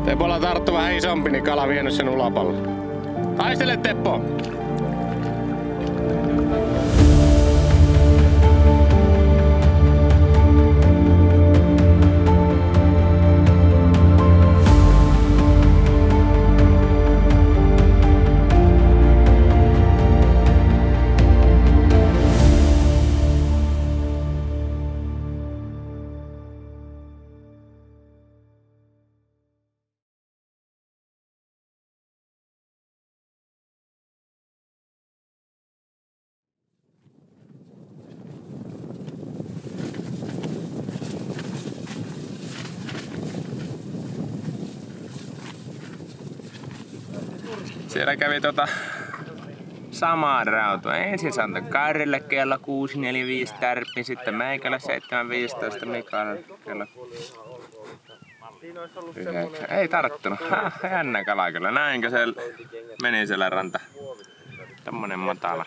Teppolla tarttu vähän isompi, niin kala vienyt sen ulapalle. Taistele, Teppo! Siellä kävi samaa rautua. Ensin Santa Karille kello 6.45 tärppi, sitten meikällä 7.15 Mikael kello 9. Ei tarttunut. Jännä kala kyllä. Näinkö se meni siellä ranta? Tommonen matala.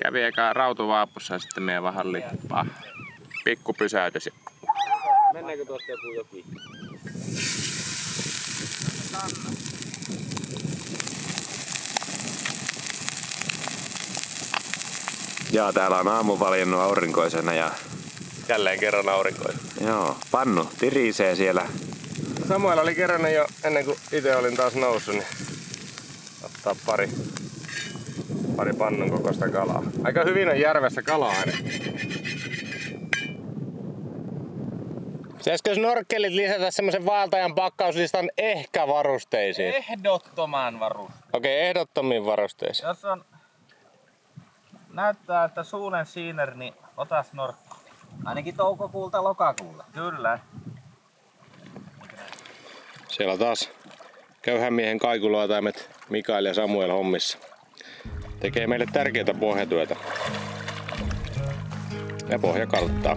Kävi eka rautuvaapussa ja sitten meidän vahalli pikku pysäytys. Mennäänkö tuosta joku joki? Jaa, täällä on aamu valjennut aurinkoisena ja... Jälleen kerran aurinkoisena. Joo, pannu tirisee siellä. Samuel oli kerännyt jo ennen kuin itse olin taas noussut, niin ottaa pari pannun kokoista kalaa. Aika hyvin on järvessä kalaa aina. Pitäisikö snorkkelit lisätä semmosen vaeltajan pakkauslistan ehkä varusteisiin? Ehdottomaan varusteisiin. Okei, ehdottomiin varusteisiin. Jos on... Näyttää, että suulen siiner, niin ota snorkki. Ainakin toukokuulta lokakuulle. Kyllä. Siellä taas köyhän miehen kaikuluotaimet Mikael ja Samuel hommissa. Tekee meille tärkeää pohjatyötä. Ja pohja kalttaa.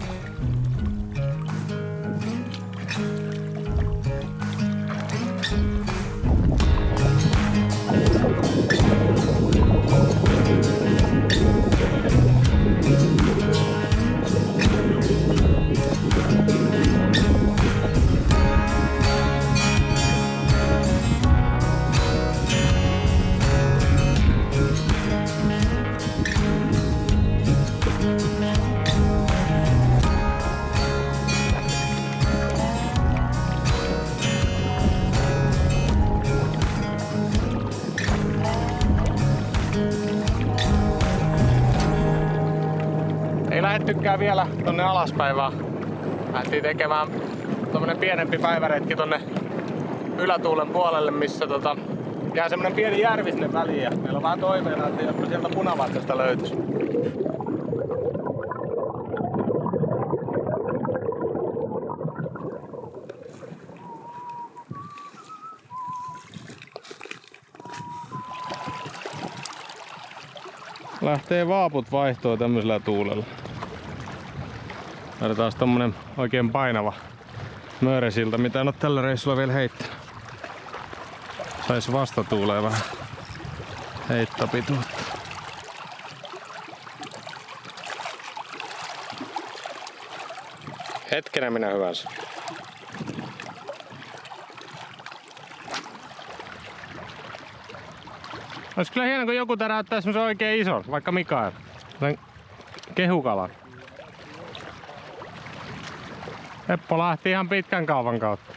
Ei lähettykään vielä tonne alaspäin, vaan lähtiin tekemään tommonen pienempi päiväretki tonne ylätuulen puolelle, missä jää semmonen pieni järvi sinne väliin ja meillä on vähän toiveena, että joku sieltä Punavatsasta löytyisi. Lähtee vaaput vaihtoon tämmöisellä tuulella. Täällä taas tommonen oikein painava möyresilta, mitä en oo tällä reissulla vielä heittänyt. Sais vastatuuleen vähän heittopituutta. Hetkenä minä hyvänsä. Olisi kyllä hieno, kun joku täräyttää semmosen oikein ison, vaikka Mikael. Sen kehukalan. Eppo lähti ihan pitkän kaavan kautta.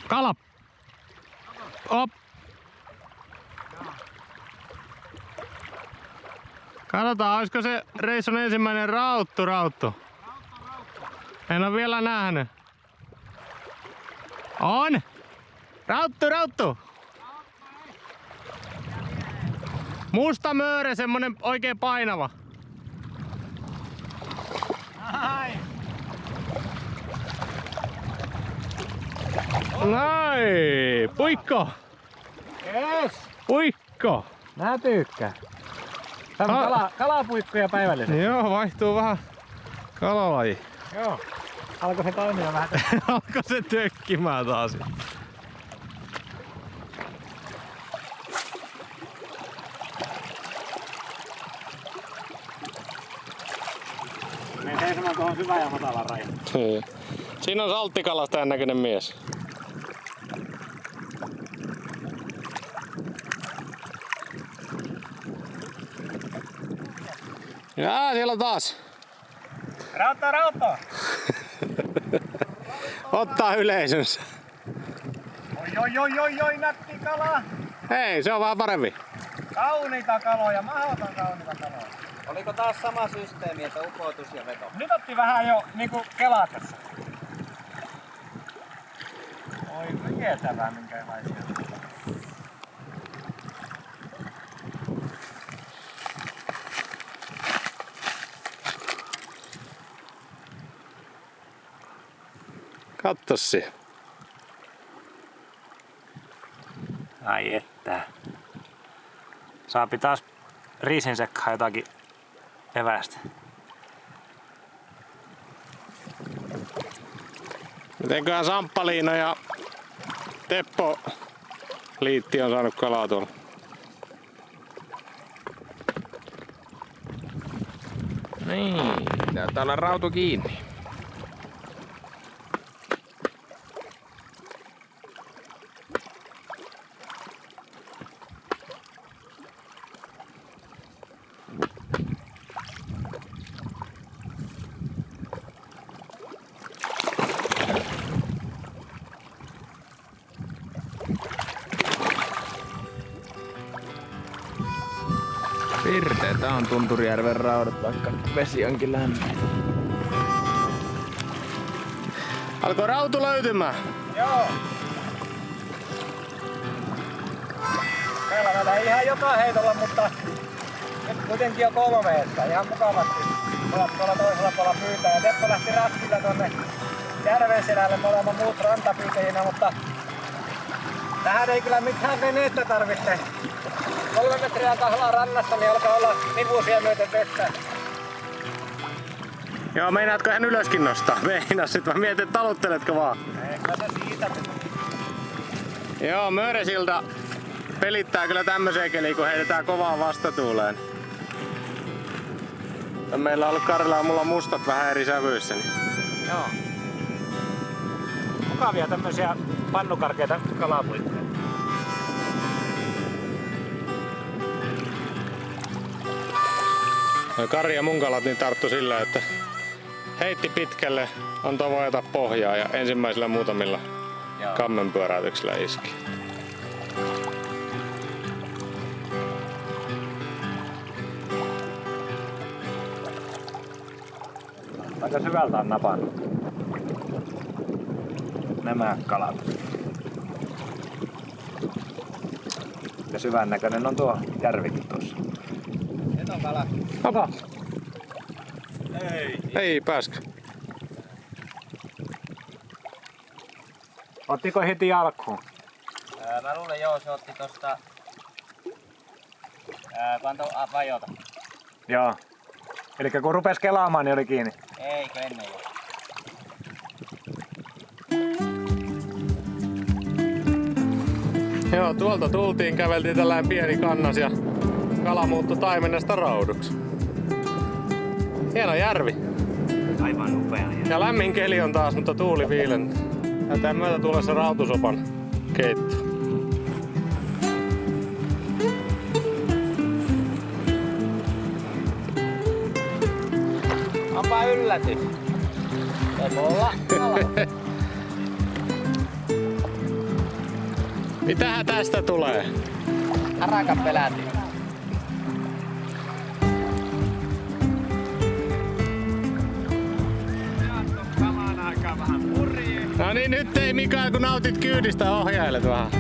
Kala! Op! Katsotaan, olisiko se reissun ensimmäinen rauttu. En oo vielä nähnyt. On! Rauttu! Musta möörä, semmonen oikein painava. Ai! Ai, puikko! Yes! Puikko! Mä tykkään. Tämä kalapuikkoja päivällisesti. Joo, vaihtuu vähän kalalaji. Joo. Alko se toimia vähän? Alko se tökkimään taas? Menen varmaan tuohon syvän ja matalan rajan. Siinä on salttikalastajan näköinen mies. Jaa, siellä on taas. Rauta! Ottaa yleisönsä. Oi, nätti kala! Hei, se on vähän parempi. Kauniita kaloja, mahdoton kauniita kaloja. Oliko taas sama systeemi, että upotus ja veto? Nyt otti vähän jo niinku kelatessa. Oi, vietävää minkälaisia. Katsos siihen. Ai että. Saapi taas riisin sekkaan jotakin evästä. Mitenköhän Samppaliina ja Teppo Liitti on saanut kalaa tuolla? Niin, taitaa olla rautu kiinni. Pirteetä on Tunturijärven raudat, vaikka vesi onkin lämmin. Alkoi rautu löytymään. Joo. Meillä ei ihan joka heitolla, mutta nyt kuitenkin on 3 metriä. Ihan mukavasti. Tuolla toisella puolella pyytää. Ja Teppo lähti raskilla tonne järven selälle molemmat muut rantapyytäjinä, mutta tähän ei kyllä mitään veneettä tarvitse. 3 metriä kahlaa rannasta, niin alkaa olla nivusia myöten vettä. Joo, meinaatko hän ylöskin nostaa? Meinasit, mä mietin, että talutteletko vaan. Ei, kyllä se siitä. Joo, Möyresilta pelittää kyllä tämmöiseen keliin, kun heitetään kovaan vastatuuleen. Meillä on ollut Karilla ja mulla mustat vähän eri sävyissä. Niin. Joo. Mukavia tämmöisiä pannukarkeita kalapuitteita. Kari ja mun kalat niin tarttu sillä, että heitti pitkälle, antoi vajata pohjaa ja ensimmäisillä muutamilla kammenpyöräytyksillä iski. Aika syvältä on napannut nämä kalat. Ja syvän näköinen on tuo järvikin tuossa. Nyt on kala. Apa. Ei. Ei pääskö. Ottiko heti alkuun? Mä luulen joo, se otti tosta kun antoi vajota. Joo. Elikkä kun rupes kelaamaan, niin oli kiinni. Eikö ennen jo? Joo, tuolta tultiin, käveltiin tällainen pieni kannas ja kala muuttui taimennasta rauduksi. Hieno järvi. Aivan upea. Ja lämmin keli on taas, mutta tuuli viilentää. Ja tämän myötä tulessa rautusopan keitto. Onpa yllätys. Tepolla kala. Mitähän tästä tulee? Harakan peläti. No niin, nyt ei Mikael, kun nautit kyydistä, ohjailet vähän.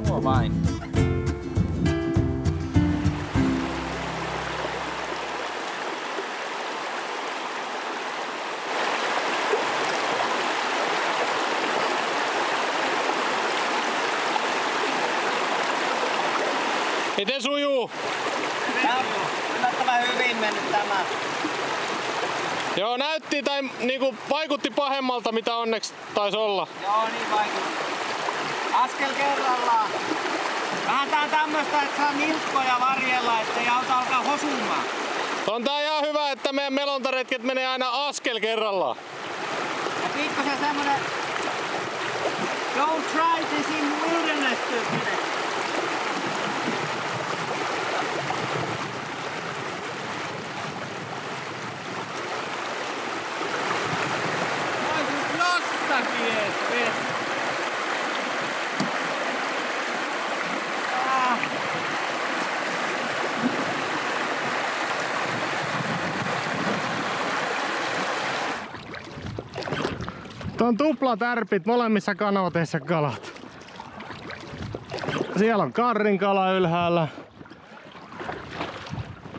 Tuo vain. Miten sujuu? Tää on yllättävän hyvin mennyt tämä. Joo, näytti tai niinku vaikutti pahemmalta mitä onneksi taisi olla. Joo, niin vaikutti. Askel kerrallaan. Vähän tää on tämmöstä, että saa nilkkoja varjella, ettei auta alkaa hosumaan. On tää ihan hyvä, että meidän melontaretket menee aina askel kerrallaan. Ja pikkusen semmonen don't try this in wilderness -tyyppinen. Noisit jostakin ees vettä. Tuo on tuplatärpit molemmissa kanooteissa kalat. Siellä on karrin kala ylhäällä.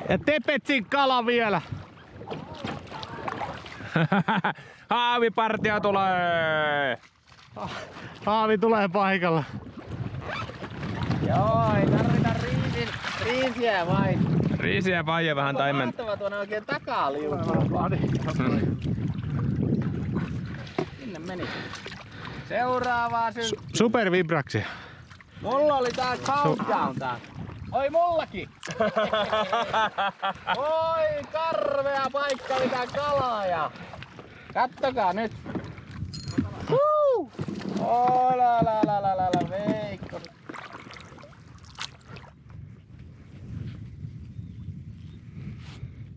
Ja tepetsin kala vielä. Haavipartio tulee! Haavi tulee paikalla. Joo, ei tarvita riisiä vain. Riisiä vai ja vähän taimen. Mahtava tuonne oikein takaliukuun. Sinne meni. Seuraavaa Supervibraksia. Mulla oli tää countdown tää. Oi mullakin! Oi karvea paikka mitä kalaa ja... Kattokaa nyt! Oh, la Veikko!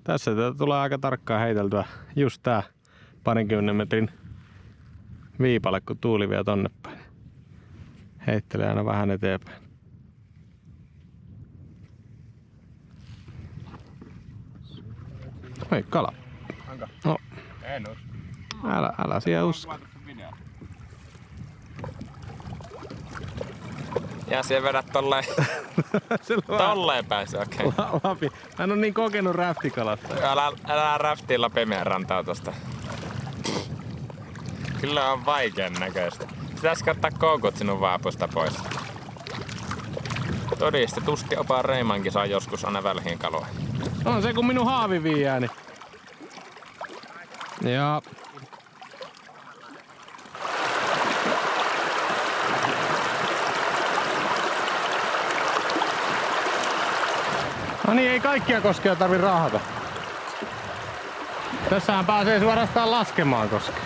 Tässä tulee aika tarkkaan heiteltyä just tää 20 metrin viipale, kun tuuli vie tonne päin. Heittelee aina vähän eteenpäin. Oi, kala. No. En usko. Älä siellä usko. Ja siellä vedät tolleen päin se okei. Lapi. Hän on niin kokenut räftikalasta. Älä räftillä pimeän rantaa tosta. Kyllä on vaikean näköistä. Pitäisikö ottaa koukut sinun vaapusta pois? Todistetusti opaan Reimankin saa joskus aina välhiin kaloja. On se kun minun haavi viiää, niin. Ja. No niin, ei kaikkia koskea tarvi raahata. Tässähän pääsee suorastaan laskemaan koskea.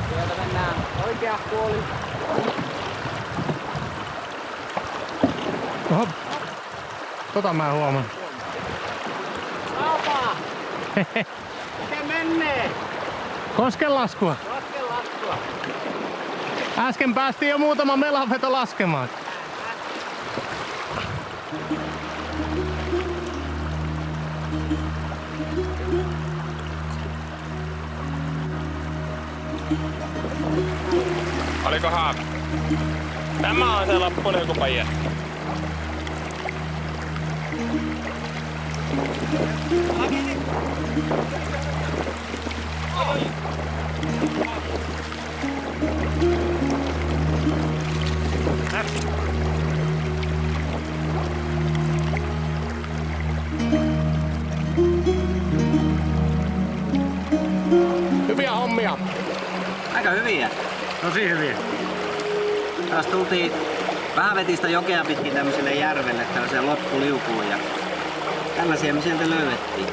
Sieltä mennään oikea puoli. Oho. Tota mä huomaan. Saapaa! Miten menee? Koskenlaskua. Koskenlaskua. Äsken päästiin jo muutama melanveto laskemaan. Oliko haavi? Tämä on se loppuniukupaja. Hyviä hommia. Aika hyviä. Tosi hyviä. Taas tultiin vähän vetistä jokea pitkin tämmöiselle järvelle, tällaiseen loppuliukuun ja tällaisia me sieltä löydettiin.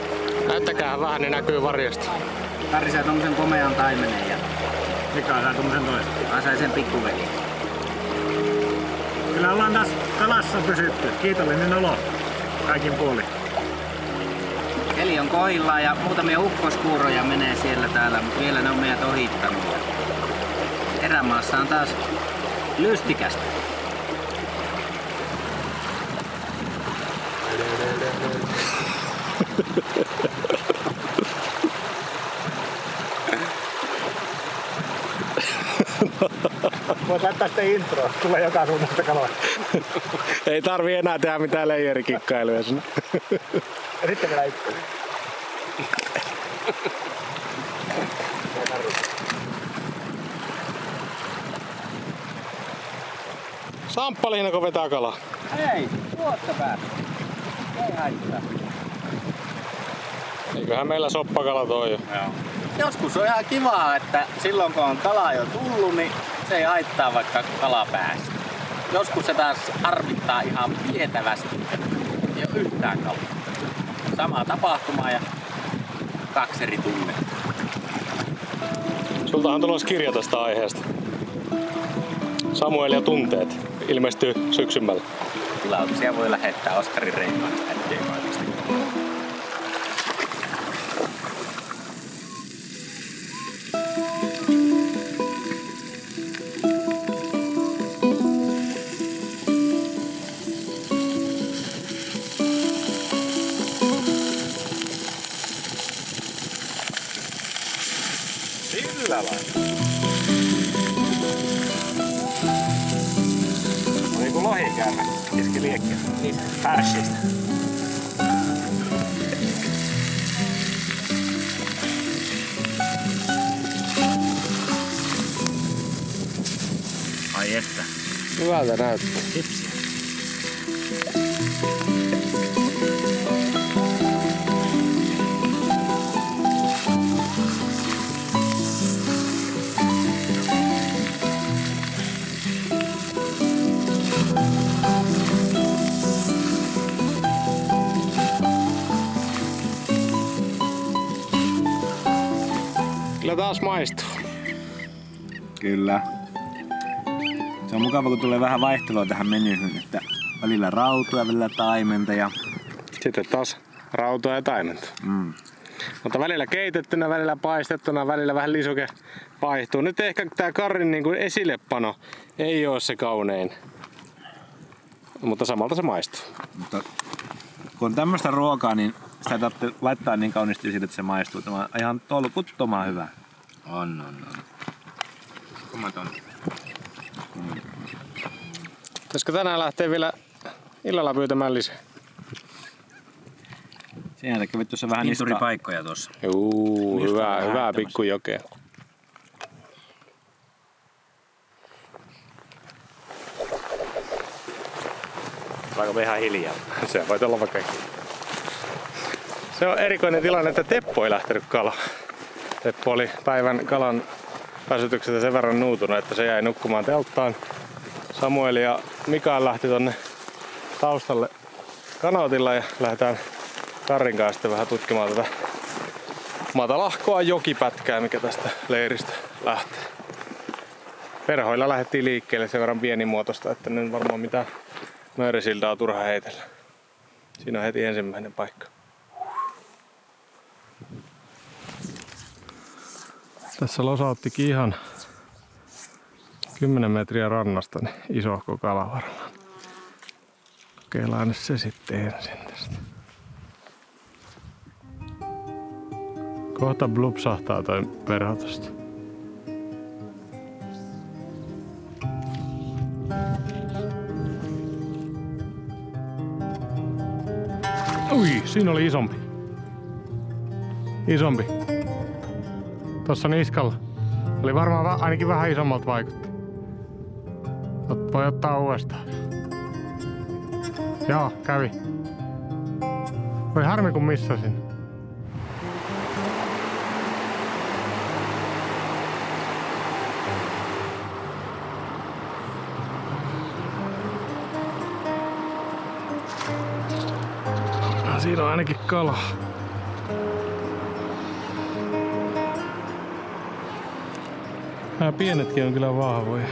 Näyttäkää vähän, niin näkyy varjosta. Kari sai tommosen komean taimenen ja Mika sai tommosen toisen. mä sain sen pikkuveli. Kyllä ollaan taas kalassa pysytty. Kiitollinen olo kaikin puolin. Eli on kohdillaan ja muutamia ukkoskuuroja menee siellä täällä, mutta vielä ne on meidät ohittanut. Erämaassa on taas lystikästä. Voit laittaa sitten introa. Tulee joka suunnasta kaloja. Ei tarvi enää tehdä mitään leijerikikkailuja sinne. Ja sitten vielä itse. Samppaliinako vetää kalaa? Hei, tuosta päästä. Ei haittaa. Eiköhän meillä soppakalat on jo. Joskus on ihan kivaa, että silloin kun on kalaa jo tullut, niin se ei haittaa vaikka kala pääsi. Joskus se taas harmittaa ihan vietävästi, ei ole yhtään kalaa. Sama tapahtuma ja 2 eri tunnetta. Sultahan on tulossa kirja tästä aiheesta. Samuel ja tunteet ilmestyy syksymällä. Tilauksia voi lähettää Oskarin Reimaan @gmail.com. Sillä lailla. On niinku lohikäärme keskiliekkiä. Niin. Pärssistä. Ai että. Hyvältä näyttää. Kipsiä. Kyllä taas maistuu. Kyllä. Se on mukava, kun tulee vähän vaihtelua tähän menyyn, että välillä rautua, välillä taimenta ja... Sitten taas rautaa ja taimenta. Mutta välillä keitettynä, välillä paistettuna, välillä vähän lisuke vaihtuu. Nyt ehkä tää karrin niin kuin esillepano ei oo se kaunein. Mutta samalta se maistuu. Mutta kun on tämmöistä ruokaa, niin sitä tarvitsee laittaa niin kauniisti esille, että se maistuu. Tämä on ihan tolkuttoman hyvä. On. Kumaton. Pitäisikö tänään lähtee vielä illalla pyytämään lisää? Siinä kävit tuossa vähän niskaa. Paikkoja tuossa. Juu, hyvää pikkujokea. Vaikka ihan hiljaa. Se voi olla vaikka. Se on erikoinen tilanne, että Teppo ei lähtenyt kalaan. Teppo oli päivän kalan väsytyksestä sen verran nuutunut, että se jäi nukkumaan telttaan. Samuel ja Mikael lähti tonne taustalle kanootilla ja lähdetään Karrin kanssa sitten vähän tutkimaan tätä matalahkoa jokipätkää, mikä tästä leiristä lähtee. Perhoilla lähdettiin liikkeelle sen verran pienimuotoista, että nyt varmaan mitään möyrisiltaa turha heitellä. Siinä on heti ensimmäinen paikka. Tässä losauttikin ihan 10 metriä rannasta niin isohko kala varmaan. Kokeillaan nyt se sitten ensin tästä. Kohta blupsahtaa toi perho tosta. Ui, siinä oli isompi. Isompi. Tossa niskalla. Oli varmaan ainakin vähän isommalta vaikutti. Voi ottaa uudestaan. Joo, kävi. Voi harmi kun missasin. Siinä on ainakin kala. Nämä pienetkin on kyllä vahvoja.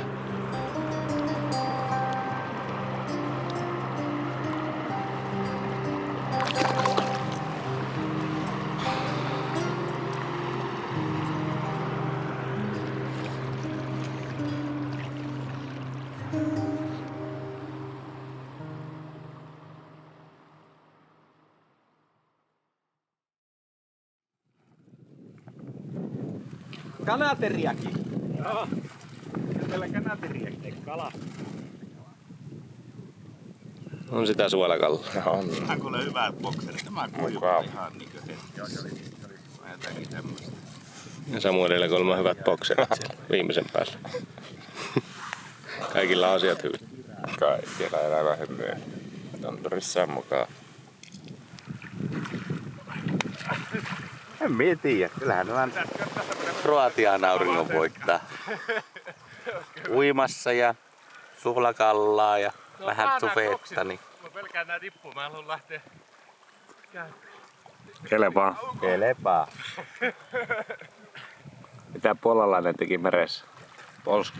Kanateriakin. Joo. Tällä kanateriakin kala. On sitä suolakalla. On. Tämä on kuule hyvät bokserit. Tämä kuivaa ihan niinkö hetki. Joo, se oli jotakin tämmöistä. Ja Samuelilla kolme hyvät bokserit siellä viimeisen päällä. Kaikilla asiat hyvin. Kaikilla elää vähän myöhemmin. Tonturissa mukaan. En mie tiedä. Kyllähän nämä Kroatian auringon voittaa. Uimassa ja suhlakallaa ja vähän sufetta. Niin. Mä pelkään nää tippuu. Mä haluan lähteä. Kelepaa. Kelepaa. Mitä puolalainen teki meressä? Polski.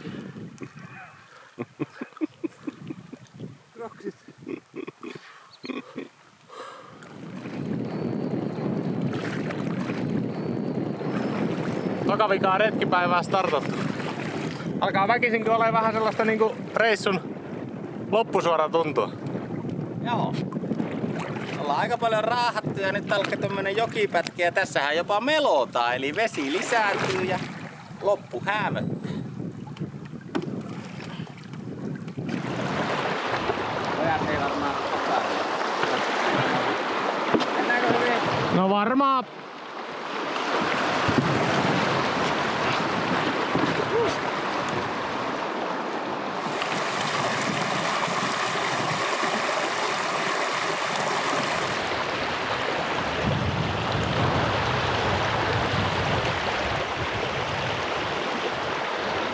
Tokavikaa retkipäivää startattu. Alkaa väkisinkin olemaan vähän sellaista niinku reissun loppusuora tuntua. Joo. Ollaan aika paljon raahattu ja nyt alkaa tämmönen jokipätkä ja tässähän jopa melotaan, eli vesi lisääntyy ja loppu häämöttää. Pojat ei varmaan osaa. Mennäänkö hyvin? No varmaan.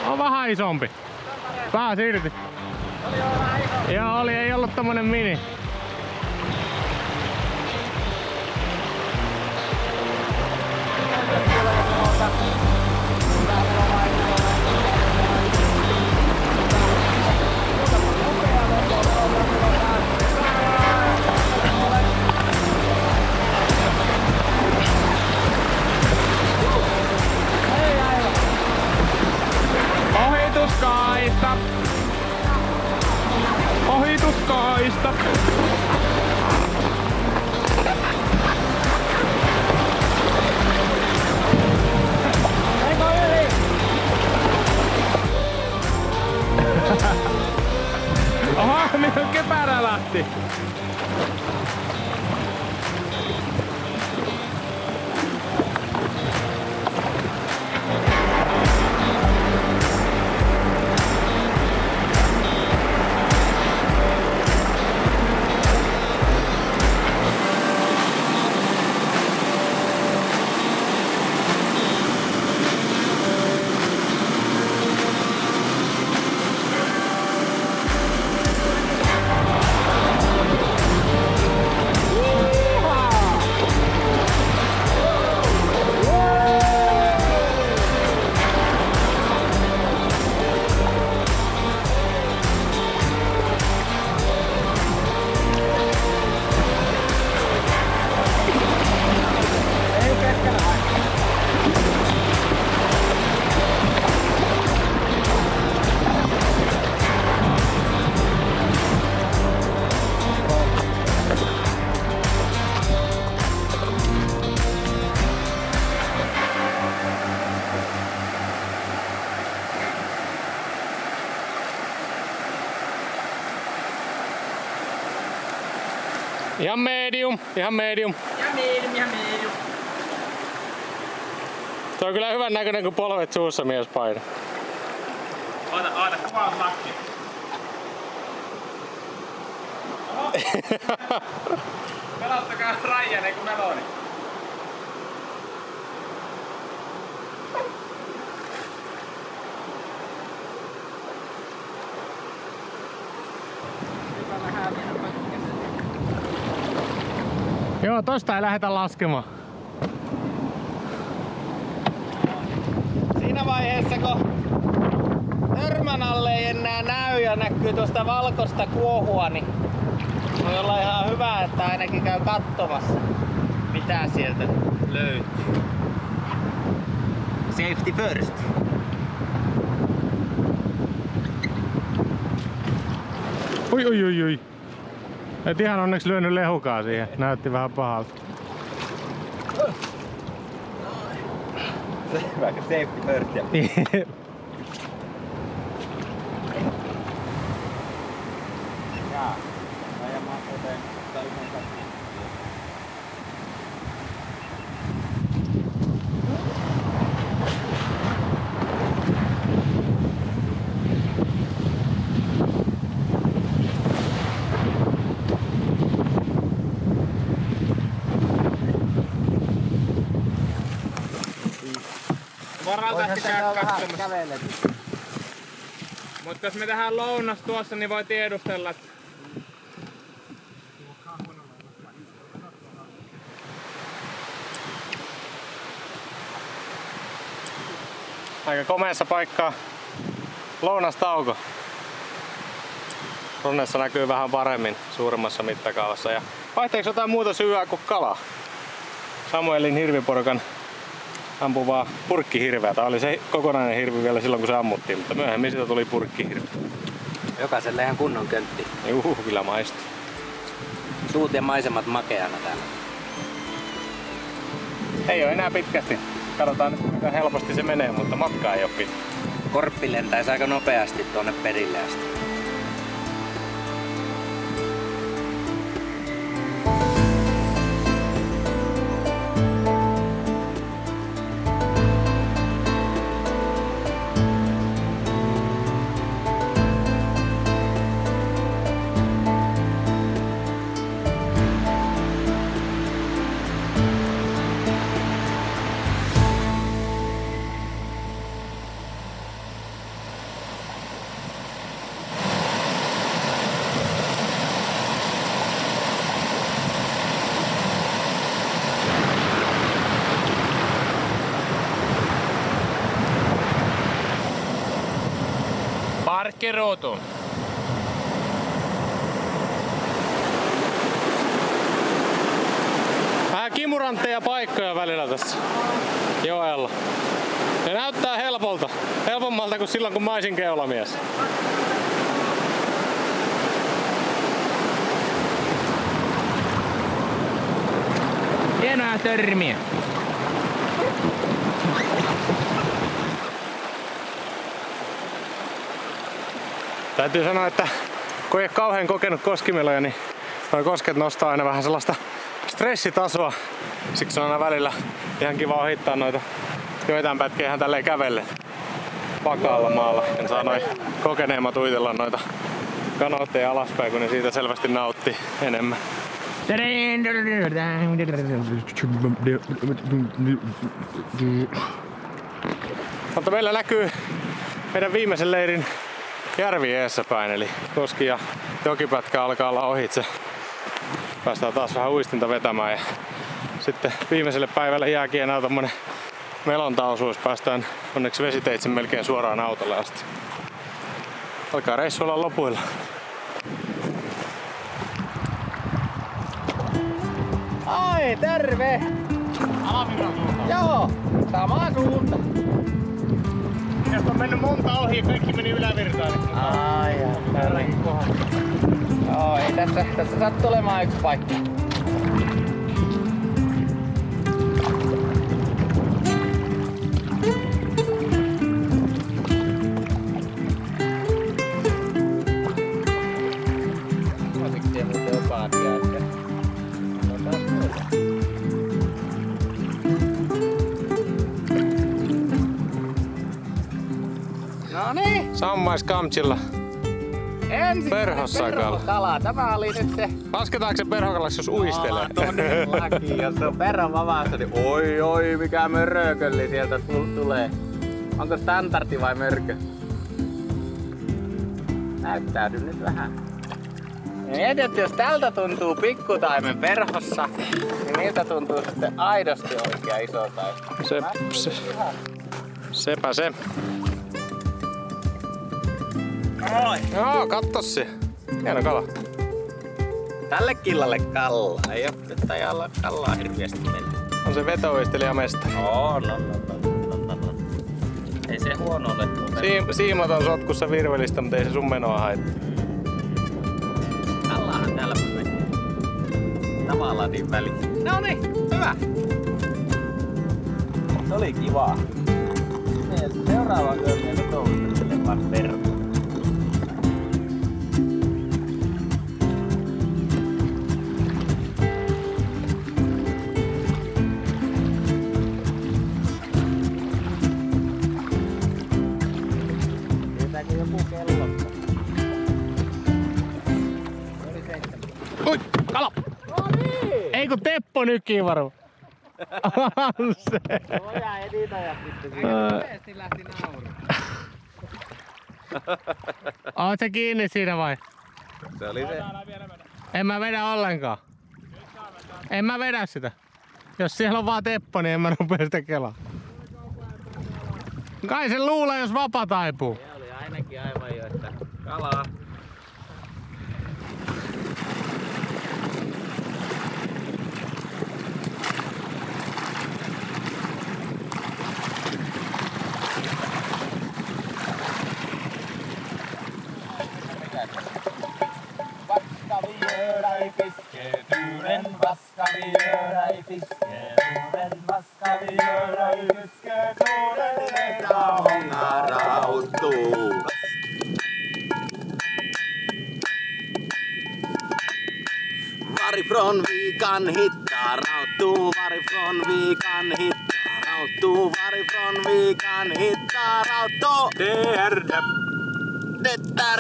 On vähän isompi. Pääs irti. Oli jo vähän iso. Joo, oli, ei ollut tommonen mini. Ohituskaista! Ohituskaista! Oho, minun kypärä lähti! Ihan medium, ihan medium. Ja medium. Se on kyllä hyvän näköinen, kun polvet suussa mies painaa. Oota, kuvaus lakki. Pelastakaa Ryan, eiku Meloni. Joo, tosta ei lähdetä laskemaan. Siinä vaiheessa, kun törmän alle ei enää näy ja näkyy tuosta valkoista kuohua, niin voi olla ihan hyvä, että ainakin käy katsomassa, mitä sieltä löytyy. Safety first. Oi. Et ihan onneksi lyönyt lehukaa siihen. Näytti vähän pahalta. Selvä, safety first. Jaa, ajamaan eteen yhden Saralta käydä katsomassa. kävelet. Mutta jos me tehdään lounas tuossa, niin voi tiedustella, että aika komeassa paikkaa lounastauko. Ronnessa näkyy vähän paremmin suuremmassa mittakaavassa. Ja vaihteeksi jotain muuta syödä kuin kalaa? Samuelin hirviporukan ampuvaa purkkihirveä. Tää oli se kokonainen hirvi vielä silloin kun se ammuttiin, mutta myöhemmin siitä tuli purkkihirvi. Jokaiselle ihan kunnon köntti. Kyllä maistuu. Suut ja maisemat makeana täällä. Ei oo enää pitkästi. Katsotaan nyt kuinka helposti se menee, mutta matka ei oo pitkä. Korppi lentäisi aika nopeasti tuonne perille asti. Parkkiruutu. Vähän kimurantteja paikkoja välillä tässä joella. Ne näyttää helpolta. Helpommalta kuin silloin kun mä olisin keulamies. Hienoa törmiä. Täytyy sanoa, että kun ei ole kauhean kokenut koskimeloja, niin nuo kosket nostaa aina vähän sellaista stressitasoa. Siksi on aina välillä ihan kiva ohittaa noita joitain pätkiä ihan tälleen kävellen vakaalla maalla. En saa noin kokeneemmat uitella noita kanootteja alaspäin, kun ne siitä selvästi nauttii enemmän. Mutta meillä näkyy meidän viimeisen leirin järvi eessä päin, eli koski ja jokipätkä alkaa olla ohitse. Päästään taas vähän uistinta vetämään ja sitten viimeiselle päivälle jääkin enää tommonen melontaosuus. Päästään onneksi vesiteitse melkein suoraan autolle asti. Alkaa reissu olla lopuilla. Ai, terve! Alavirran suuntaan. Joo, sama suunta. Tästä on mennyt monta ohi ja kaikki meni ylävirtaan. Ai, joo, ei tässä sattuu olemaan yksi paikka. Siksi ei muuten opaatia, että on taas muuta. Noniin! Sammaiskamtsilla. Ensin perhokala. Tämä oli nyt se. Lasketaanko se perhokalaksi, jos uistelee? Todellakin, jos on perhon vavaassa, niin oi mikä mörökölli sieltä tulee. Onko standardi vai mörkö? Näyttäydy nyt vähän. Mietit, että jos tältä tuntuu pikkutaimen perhossa, niin miltä tuntuu sitten aidosti oikea iso taimen. Sepä se. Oi! Joo, katso se. Hieno kala. Tälle killalle kalla. Ei oo nyt ajalla kallaa hirveästi mennyt. On se veto-uistelija mestari. No. Ei se huono ole. Siimaton sotkussa virvelistä, mutta ei se sun menoa haittaa. Kallahan täällä menee. Tavallaan niin väliin. Noniin, hyvä. Se oli kivaa. Seuraavaan yömme nyt on verran. Joku kello. Oi, kala! No niin! Ei kun Teppo nykii varo. On se. Voidaan editoida sitten. Nopeasti lähti nauru. Oot sä kiinni siinä vai? Se oli se. En mä vedä ollenkaan. En mä vedä sitä. Jos siellä on vaan Teppo, niin en mä rupea sitä kelaa. Kai sen luulee, jos vapa taipuu. Se oli ainakin aivan jo, että kalaa. Varifrån vi kan hitta rautuu, varifrån vi kan hitta rautuu, varifrån vi kan hitta rautuu. Det är det. Det är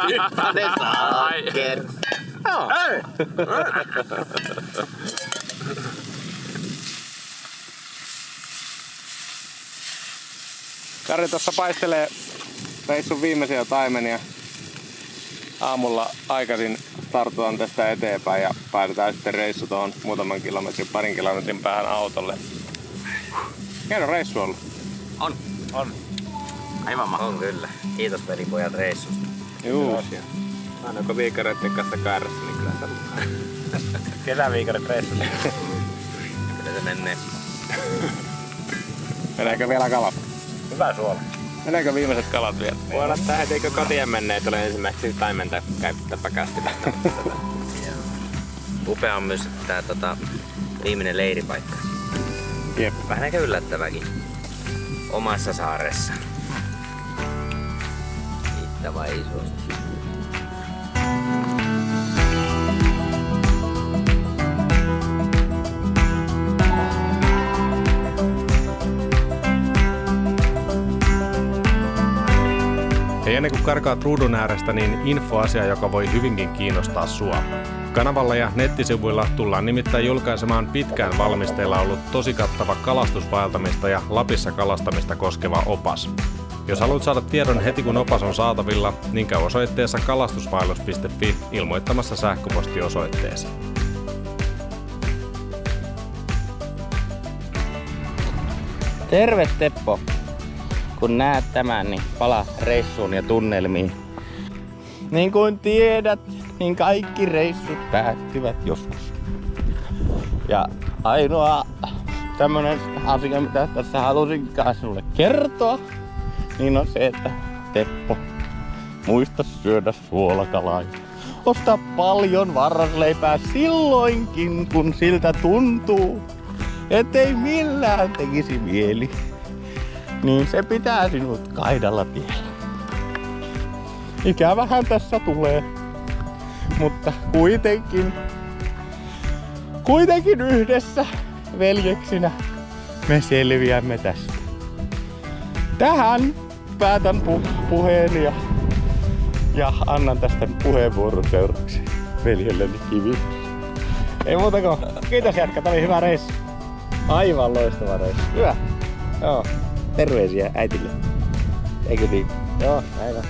djupa saker. Ja. Kari tossa paistelee reissun viimeisiä taimenia. Aamulla aikaisin startutaan tästä eteenpäin ja päädytään sitten reissu tuohon parin kilometrin päähän autolle. Hieno reissu ollut. On. Aivan mahtavaa. On kyllä. Kiitos velipojat reissusta. Juu. Aina kun viikareiden kanssa kaarassa, niin kyllä se Kesäviikarit reissussa. Kyllä se menee. Meneekö vielä kalat? Hyvä suola. Meneekö viimeiset kalat vielä? voi olla, että eikö kotien menneet ole ensimmäiseksi taimenta käyttää pakastilla. Upea on myös tää viimeinen leiripaikka. Jep. Vähän aika yllättäväkin. Omassa saaressa. Kiittävä isosti. Ja ennen kuin karkaat ruudun äärestä, niin infoasia, joka voi hyvinkin kiinnostaa sua. Kanavalla ja nettisivuilla tullaan nimittäin julkaisemaan pitkään valmisteilla ollut tosi kattava kalastusvaeltamista ja Lapissa kalastamista koskeva opas. Jos haluat saada tiedon heti kun opas on saatavilla, niin käy osoitteessa kalastusvaellus.fi ilmoittamassa sähköpostiosoitteesi. Terve Teppo! Kun näet tämän, niin palaa reissuun ja tunnelmiin. Niin kuin tiedät, niin kaikki reissut päättyvät joskus. Ja ainoa tämmönen asia, mitä tässä halusinkaan sinulle kertoa, niin on se, että Teppo, muista syödä suolakalaa. Osta paljon varrasleipää silloinkin, kun siltä tuntuu, ettei millään tekisi mieli. Niin se pitää sinut kaidalla tiellä. Ikävähän tässä tulee, mutta kuitenkin yhdessä veljeksinä me selviämme tästä. Tähän päätän puheeni ja annan tästä puheenvuoron seuraavaksi veljelleni Kivi. Ei muuta kuin kiitos jätkä, tää oli hyvä reissu. Aivan loistava reissu. Hyvä. Joo. Terveisiä äitille. Eikö niin? Joo, näin on.